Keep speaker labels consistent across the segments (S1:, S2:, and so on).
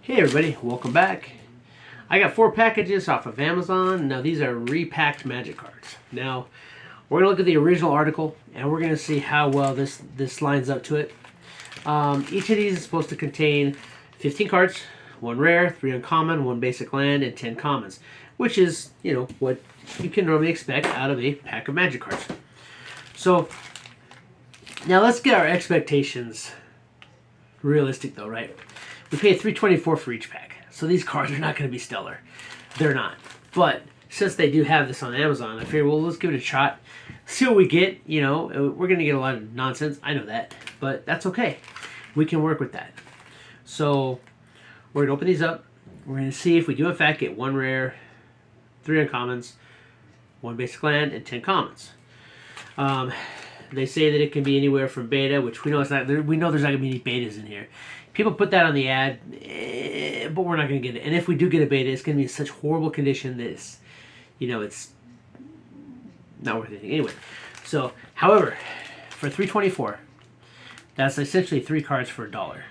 S1: Hey everybody, welcome back. I got 4 packages off of Amazon. Now these are repacked magic cards. Now we're gonna look at the original article and we're gonna see how well this lines up to it. Each of these is supposed to contain 15 cards, 1 rare, 3 uncommon, 1 basic land, and 10 commons, which is what you can normally expect out of a pack of magic cards. So now let's get our expectations realistic though, right? We paid $3.24 for each pack, so these cards are not going to be stellar. They're not. But since they do have this on Amazon, I figured, well, let's give it a shot. See what we get. We're going to get a lot of nonsense. I know that, but that's okay. We can work with that. So we're going to open these up. We're going to see if we do in fact get 1 rare, 3 uncommons, 1 basic land, and 10 commons. They say that it can be anywhere from beta, which we know it's not. We know there's not going to be any betas in here. People put that on the ad, but we're not going to get it. And if we do get a beta, it's going to be in such horrible condition that it's not worth anything. Anyway, so however, for $3.24, that's essentially 3 cards for $1.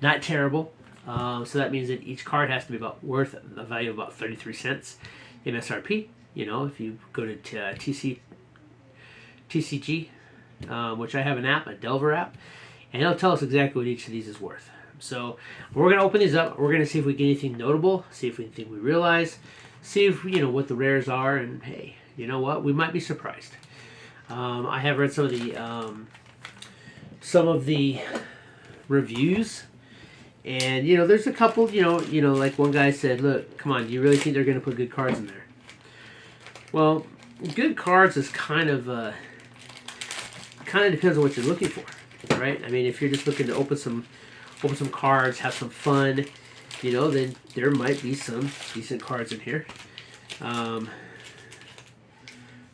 S1: Not terrible. So that means that each card has to be worth a value of about 33 cents MSRP. If you go to TCG, which I have an app, a Delver app, and it'll tell us exactly what each of these is worth. So we're going to open these up. We're going to see if we get anything notable, see if we think we realize, see if what the rares are, and hey, you know what? We might be surprised. I have read some of the reviews, and there's a couple. Like one guy said, "Look, come on, do you really think they're going to put good cards in there?" Well, good cards is kind of depends on what you're looking for. Right? I mean, if you're just looking to open some cards, have some fun, then there might be some decent cards in here.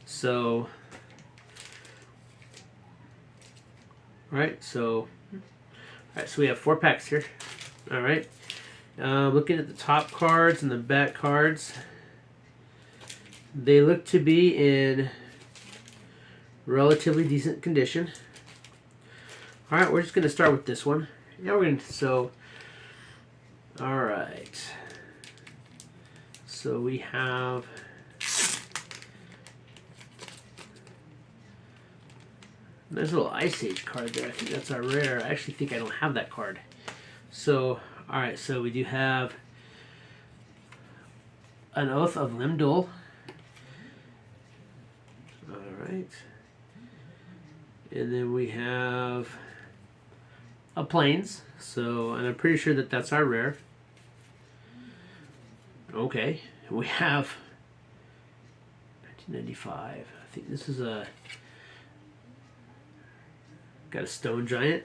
S1: So we have 4 packs here. All right. Looking at the top cards and the back cards, they look to be in relatively decent condition. All right, we're just going to start with this one. Yeah, all right. So we have there's a little Ice Age card there. I think that's our rare. I actually think I don't have that card. So, all right, so we do have an Oath of Limdol. All right. And then we have a Plains, and I'm pretty sure that that's our rare. Okay, we have 1995. I think this is got a Stone Giant.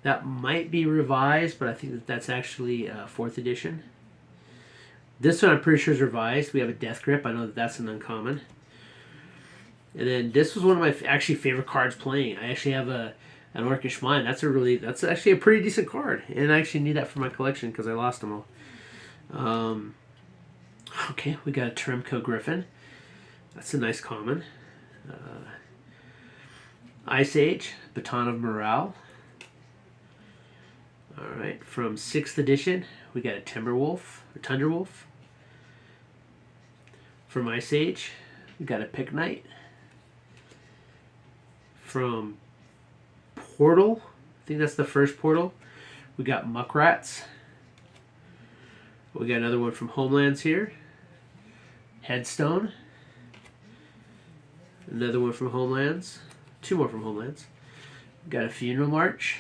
S1: That might be revised, but I think that's actually 4th edition. This one I'm pretty sure is revised. We have a Death Grip. I know that's an uncommon. And then this was one of my actually favorite cards playing. I actually have an Orcish Mine. That's actually a pretty decent card, and I actually need that for my collection because I lost them all. Okay, we got a Teremco Griffin. That's a nice common. Ice Age, Baton of Morale. All right, from 6th edition, we got a Tundra Wolf. From Ice Age, we got a Pick Knight. From Portal, I think that's the first Portal, we got Muckrats. We got another one from Homelands here. Headstone. Another one from Homelands. 2 more from Homelands. We got a Funeral March.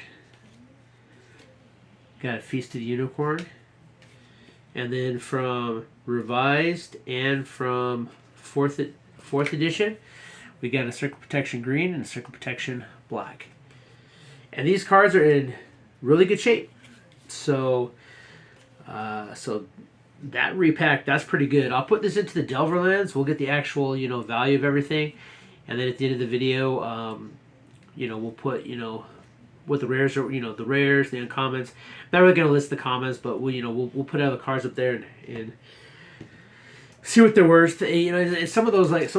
S1: Got a Feast of the Unicorn. And then from Revised and from 4th edition, we got a Circle Protection Green and a Circle Protection Black. And these cards are in really good shape. So that repack, that's pretty good. I'll put this into the Delver Lands. We'll get the actual, value of everything. And then at the end of the video, we'll put, what the rares are, the rares, the uncommons. I'm not really going to list the commons, but we'll put all the cards up there and see what they're worth. Some of those lands,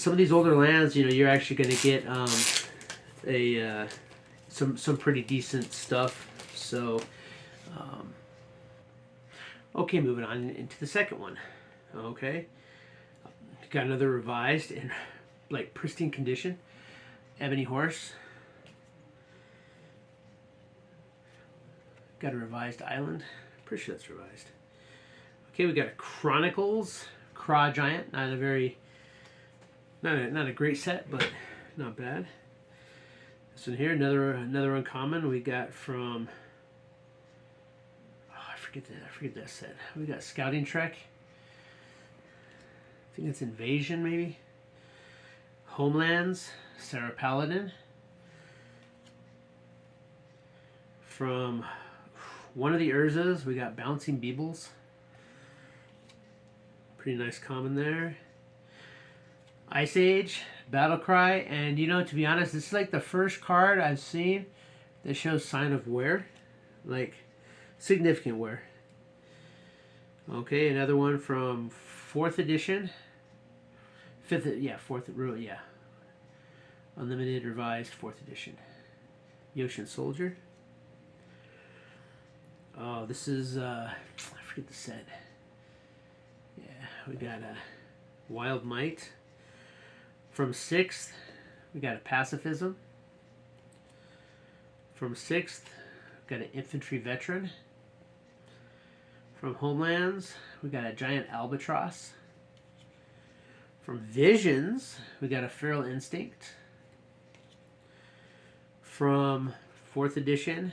S1: some of these older lands, you're actually going to get some pretty decent stuff. So Okay, moving on into the second one. Okay, got another revised in like pristine condition ebony horse. Got a revised island. Pretty sure that's revised. Okay, we got a Chronicles Craw Giant. Not a very, not a great set, but not bad. This one here, another uncommon we got from. Oh, I forget that set. We got Scouting Trek. I think it's Invasion, maybe. Homelands, Sarah Paladin. From one of the Urzas, we got Bouncing Beebles. Pretty nice common there. Ice Age, Battle Cry, and you know, to be honest, this is like the first card I've seen that shows sign of wear, like significant wear. Okay, another one from 4th edition. Fourth, yeah. Unlimited revised 4th edition. Yotian Soldier. Oh, this is, I forget the set. Yeah, we got a Wild Might. From 6th, we got a Pacifism. From 6th, we got an Infantry Veteran. From Homelands, we got a Giant Albatross. From Visions, we got a Feral Instinct. From 4th edition,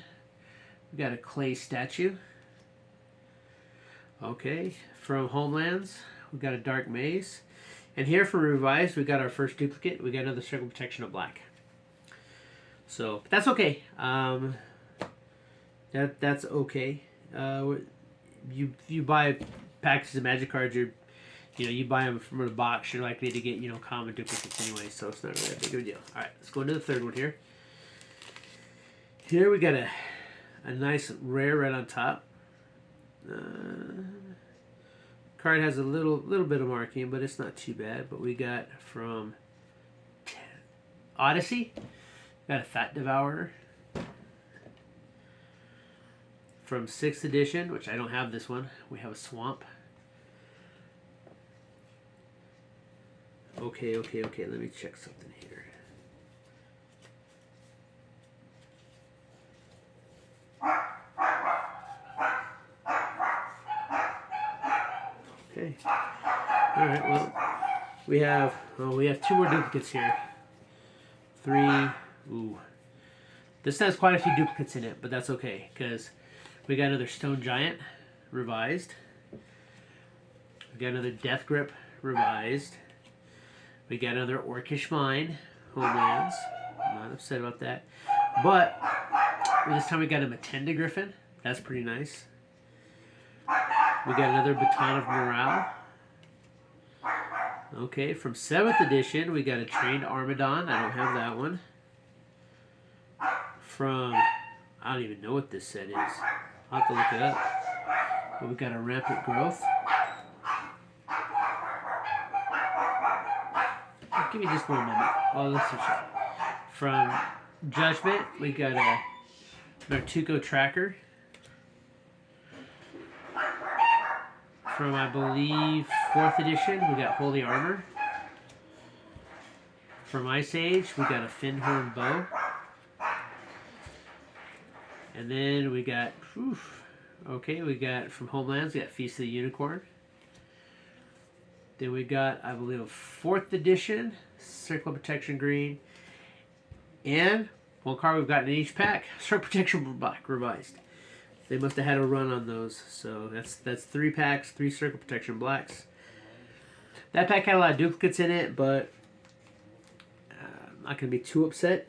S1: we got a Clay Statue. Okay, from Homelands, we got a Dark Maze. And here for Revised, we got our first duplicate. We got another Circle Protection of Black. So, but that's okay. That's okay. You buy packages of Magic cards, you buy them from the box, you're likely to get, common duplicates anyway, so it's not really that big of a deal. Alright, let's go into the third one here. Here we got a nice rare right on top. Card has a little bit of marking, but it's not too bad. But we got from Odyssey, got a Fat Devourer. From 6th edition, which I don't have this one, we have a Swamp. Okay, let me check something here. Okay. Alright, well, we have 2 more duplicates here. 3. Ooh. This has quite a few duplicates in it, but that's okay, because we got another Stone Giant revised. We got another Death Grip revised. We got another Orcish Mine Homelands. I'm not upset about that. But this time we got a Matenda Griffin. That's pretty nice. We got another Baton of Morale. Okay, from 7th edition, we got a Trained Armadon. I don't have that one. From, I don't even know what this set is. I'll have to look it up. But we got a Rampant Growth. Give me just 1 minute. Oh, let's see. From Judgment, we got a Nartuko Tracker. From, I believe, 4th edition, we got Holy Armor. From Ice Age, we got a Findhorn Bow. And then we got, we got from Homelands, we got Feast of the Unicorn. Then we got, I believe, a 4th edition, Circle Protection Green. And one card we've got in each pack, Circle Protection Black revised. They must have had a run on those. So that's 3 packs, 3 Circle Protection Blacks. That pack had a lot of duplicates in it, but I'm not going to be too upset.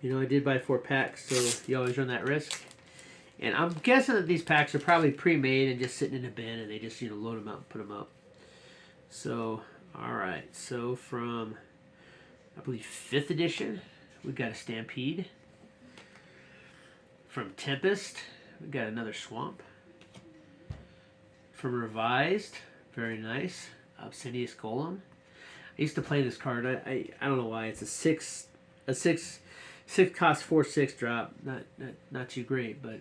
S1: I did buy 4 packs, so you always run that risk. And I'm guessing that these packs are probably pre-made and just sitting in a bin, and they just, load them out and put them up. So, alright. So, from, I believe, 5th edition, we got a Stampede. From Tempest, we got another Swamp. From Revised, very nice, Obsidious Golem. I used to play this card. I don't know why. It's a 6 cost 4/6 drop. Not too great, but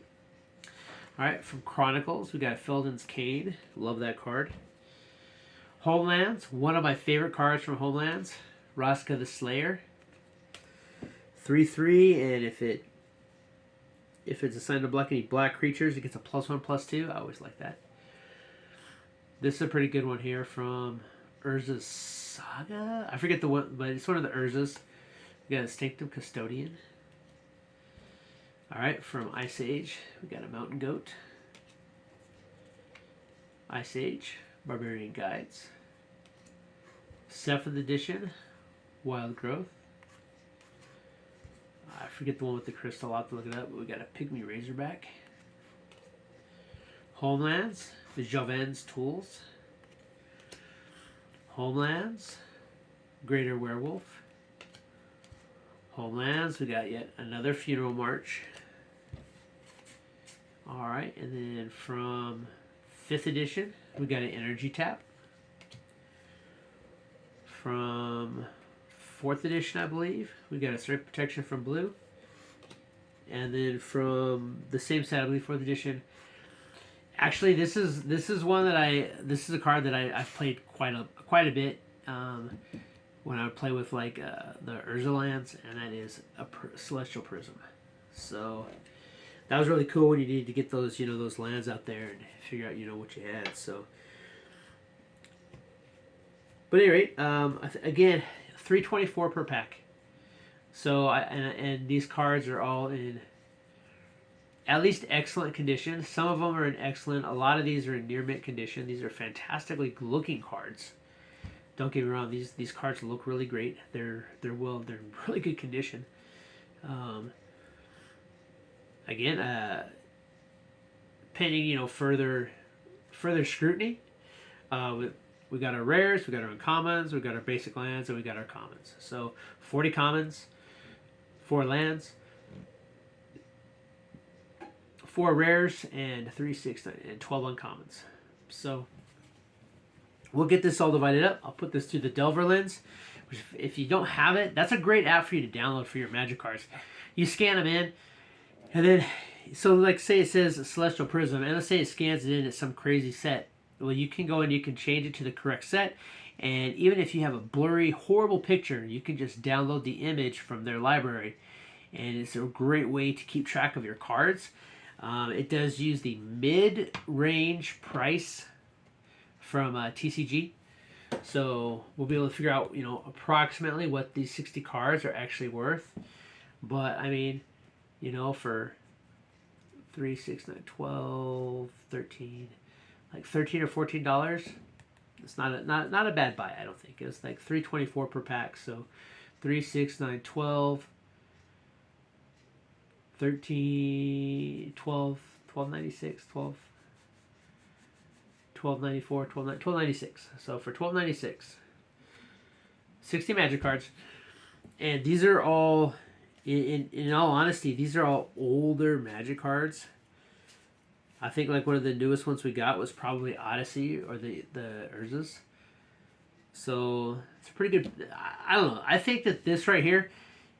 S1: All right, from Chronicles, we got Felden's Cane. Love that card. Homelands, one of my favorite cards from Homelands. Raska the Slayer. 3/3, and if it's assigned to block any black creatures, it gets a +1/+2. I always like that. This is a pretty good one here from Urza's Saga. I forget the one, but it's one of the Urzas. We got Instinctive Custodian. All right, from Ice Age, we got a Mountain Goat. Ice Age, Barbarian Guides. 7th edition, Wild Growth. I forget the one with the crystal. I'll have to look it up. But we got a Pygmy Razorback. Homelands, the Javen's Tools. Homelands, Greater Werewolf. Homelands, we got yet another Funeral March. Alright, and then from 5th edition, we got an Energy Tap. From 4th edition, I believe, we got a Strike Protection from Blue. And then from the same set, I believe, 4th edition. Actually, this is one that this is a card that I've played quite a bit when I would play with like the Urza lands, and that is a Celestial Prism. So that was really cool when you needed to get those those lands out there and figure out what you had. So, but at any rate, again, $3.24 per pack. So and these cards are all in at least excellent condition. Some of them are in excellent. A lot of these are in near mint condition. These are fantastically looking cards. Don't get me wrong; these cards look really great. They're in really good condition. Again, pending further scrutiny. We got our rares, we got our uncommons, we got our basic lands, and we got our commons. So 40 commons, 4 lands, 4 rares, and 3, 6, 9, and 12 uncommons. So we'll get this all divided up. I'll put this through the Delver lens, which if you don't have it, that's a great app for you to download for your Magic cards. You scan them in, and then, so like say it says Celestial Prism, and let's say it scans it in at some crazy set. Well, you can go and you can change it to the correct set, and even if you have a blurry, horrible picture, you can just download the image from their library, and it's a great way to keep track of your cards. It does use the mid-range price from TCG, so we'll be able to figure out approximately what these 60 cards are actually worth. But I mean, for 3, 6, 9, 12, 13, like $13 or $14, it's not a bad buy. I don't think it's like $3.24 per pack. So 3, 6, 9, 12, 13, 12, 12.96, 12, 12.94, 12.96. So for 12.96, 60 Magic cards, and these are all, in all honesty, these are all older Magic cards. I think like one of the newest ones we got was probably Odyssey or the Urzas. So it's pretty good. I don't know. I think that this right here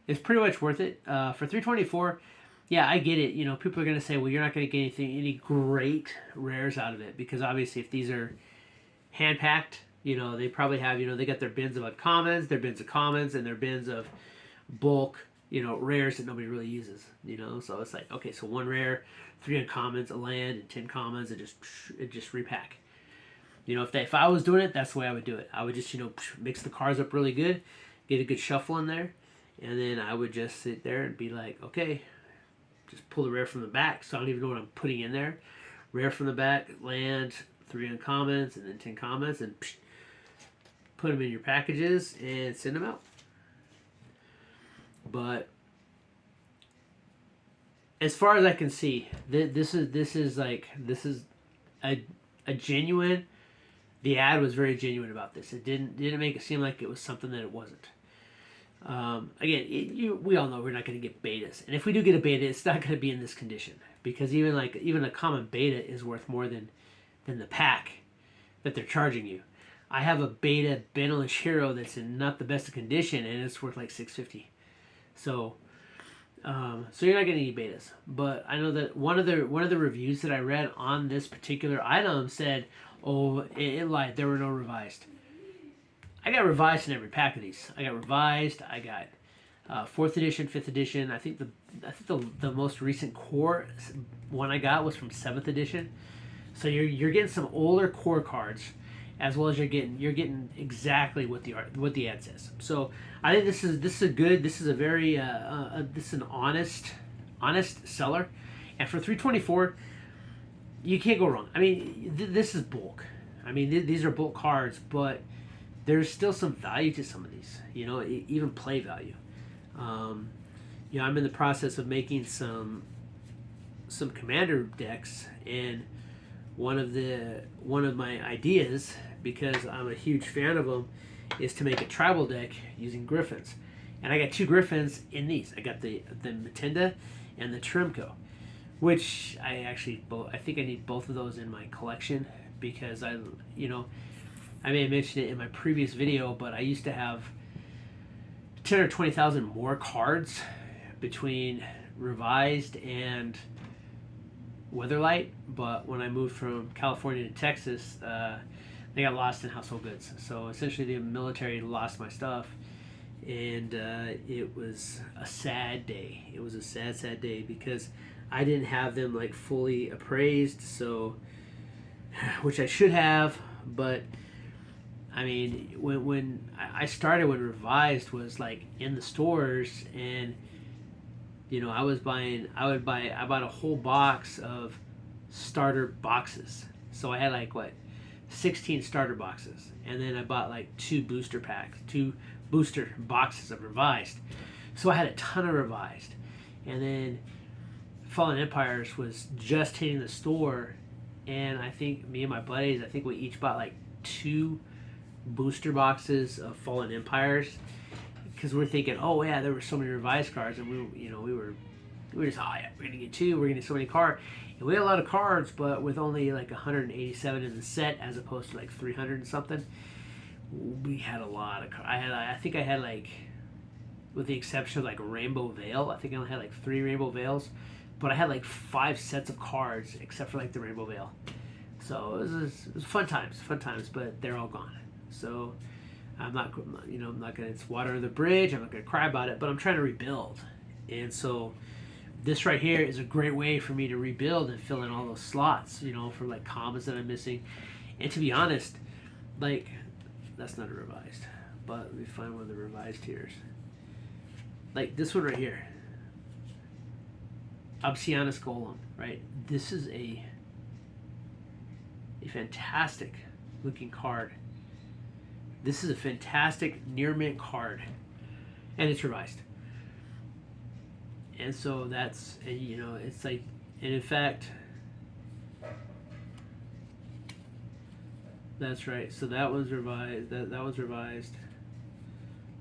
S1: is pretty much worth it for $3.24. Yeah, I get it. People are gonna say, well, you're not gonna get any great rares out of it, because obviously if these are hand packed, they probably have they got their bins of uncommons, their bins of commons, and their bins of bulk rares that nobody really uses. So it's like, okay, so 1 rare, 3 uncommons, a land, and 10 commons, and just repack. If I was doing it, that's the way I would do it. I would just mix the cards up really good, get a good shuffle in there, and then I would just sit there and be like, okay, just pull the rare from the back. So I don't even know what I'm putting in there. Rare from the back, land, 3 uncommons, and then 10 commons, and put them in your packages and send them out. But as far as I can see, this is a genuine. The ad was very genuine about this. It didn't make it seem like it was something that it wasn't. Again, we all know we're not going to get betas, and if we do get a beta, it's not going to be in this condition, because even a common beta is worth more than the pack that they're charging you. I have a beta Benelish Hero that's in not the best of condition, and it's worth like $650. So So you're not getting any betas. But I know that one of the reviews that I read on this particular item said, "Oh, it lied. There were no revised." I got revised in every pack of these. I got revised. I got fourth edition, fifth edition. I think the most recent core one I got was from seventh edition. So you're getting some older core cards, as well as you're getting exactly what the ad says. So I think this is a good. This is a very this is an honest seller, and for 324, you can't go wrong. I mean, this is bulk. I mean, these are bulk cards, but there's still some value to some of these. You know, even play value. Um, I'm in the process of making some commander decks, and one of my ideas, because I'm a huge fan of them, is to make a tribal deck using griffins. And I got 2 griffins in these. I got the Matinda and the Trimco, which I think I need both of those in my collection, because I may have mentioned it in my previous video, but I used to have 10 or 20,000 more cards between revised and Weatherlight, but when I moved from California to Texas, they got lost in household goods. So essentially, the military lost my stuff, and it was a sad day. It was a sad day, because I didn't have them like fully appraised, so which I should have. But I mean, when I started, when revised was like in the stores, and I bought a whole box of starter boxes. So I had like 16 starter boxes, and then I bought like 2 booster boxes of revised. So I had a ton of revised, and then Fallen Empires was just hitting the store, and I think me and my buddies, we each bought like 2 booster boxes of Fallen Empires, because we're thinking, oh yeah, there were so many revised cards, and we were just, oh yeah, we're gonna get 2, we're gonna get so many cards, and we had a lot of cards, but with only like 187 in the set, as opposed to like 300 and something. We had a lot of cards. I think I had like, with the exception of like Rainbow Veil, I think I only had like 3 Rainbow Veils, but I had like 5 sets of cards except for like the Rainbow Veil. So it was fun times, but they're all gone. So I'm not gonna. It's water under the bridge. I'm not gonna cry about it, but I'm trying to rebuild, and so this right here is a great way for me to rebuild and fill in all those slots, for like commons that I'm missing. And to be honest, like, that's not a revised, but let me find one of the revised tiers. Like this one right here, Obsianus Golem, right? This is a fantastic looking card. This is a fantastic near mint card, and it's revised. And so that's, it's like, and in fact, that's right. So that one's revised. That one's revised.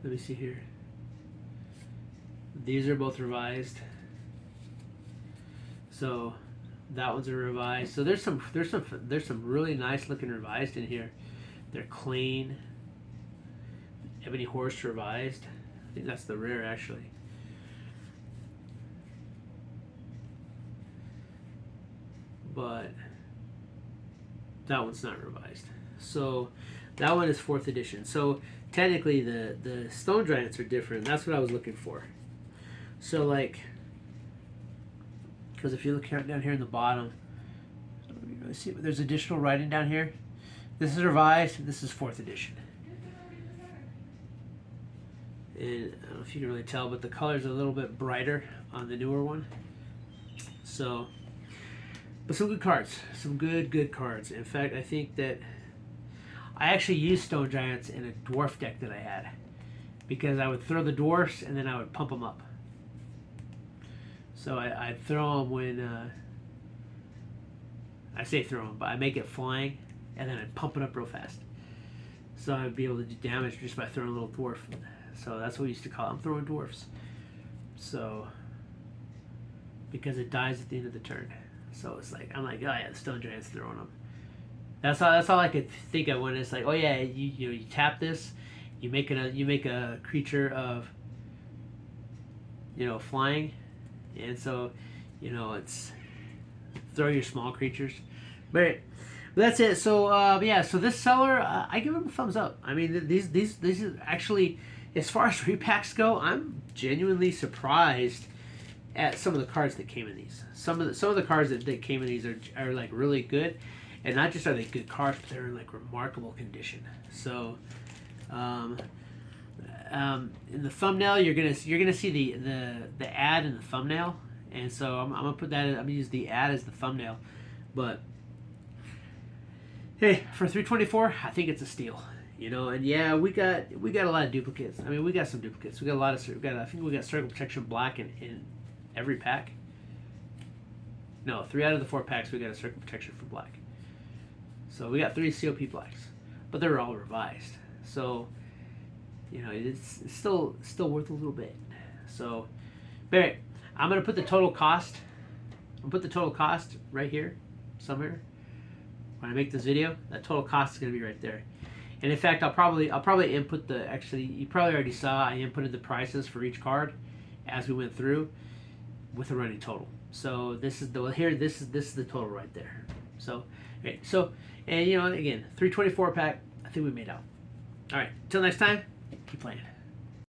S1: Let me see here. These are both revised. So that one's a revised. So there's some really nice looking revised in here. They're clean. Ebony Horse revised. I think that's the rare, actually. But that one's not revised. So that one is 4th edition. So technically the Stone Giants are different. That's what I was looking for. So like, because if you look down here in the bottom, see there's additional writing down here. This is revised. This is 4th edition. And I don't know if you can really tell, but the color's a little bit brighter on the newer one. So, but some good cards. Some good cards. In fact, I think that I actually used Stone Giants in a dwarf deck that I had, because I would throw the dwarfs and then I would pump them up. So I'd throw them when, I say throw them, but I make it flying, and then I'd pump it up real fast. So I'd be able to do damage just by throwing a little dwarf. So that's what we used to call them, throwing dwarfs. So, because it dies at the end of the turn. So it's like, I'm like, oh yeah, the Stone Giant's throwing them. That's all I could think of when it's like, oh yeah, you tap this, you make a creature of, flying, and so, you know, it's throw your small creatures. But that's it. So yeah, so this seller, I give him a thumbs up. I mean, these is actually, as far as repacks go, I'm genuinely surprised at some of the cards that came in these. Some of the cards that came in these are like really good, and not just are they good cards, but they're in like remarkable condition. So, in the thumbnail, you're gonna see the ad in the thumbnail, and so I'm gonna put that. I'm gonna use the ad as the thumbnail, but hey, for 324, I think it's a steal. You know, and yeah, we got a lot of duplicates. I mean, we got some duplicates. We got a lot of I think we got Circle Protection Black in every pack. No, 3 out of the 4 packs we got a Circle Protection for Black. So we got 3 COP Blacks, but they're all revised. So, you know, it's still worth a little bit. So, but I'm gonna put the total cost. I'll put the total cost right here, somewhere. When I make this video, that total cost is gonna be right there. And in fact, I'll probably input the, actually, you probably already saw I inputted the prices for each card as we went through with a running total. So this is this is the total right there. So, okay, so, and you know, again, 324 pack, I think we made out. All right, until next time, keep playing.